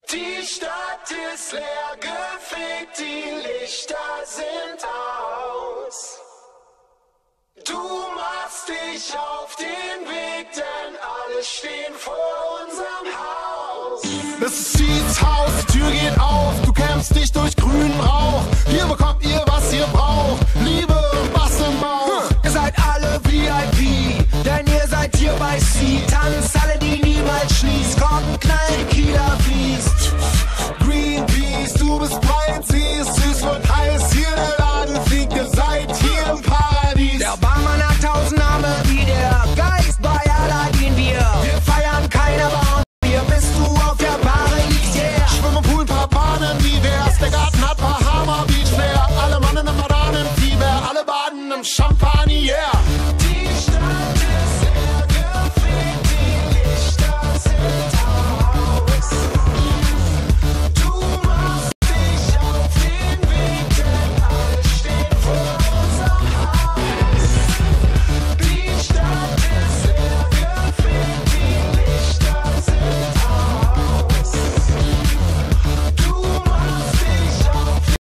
Die Stadt ist leer gefegt, die Lichter sind aus. Du machst dich auf den Weg, denn alle stehen vor unserem Haus. Das ist Seeds Haus, die Tür geht auf, du kämpfst dich durch grünen Rauch. Hier bekommst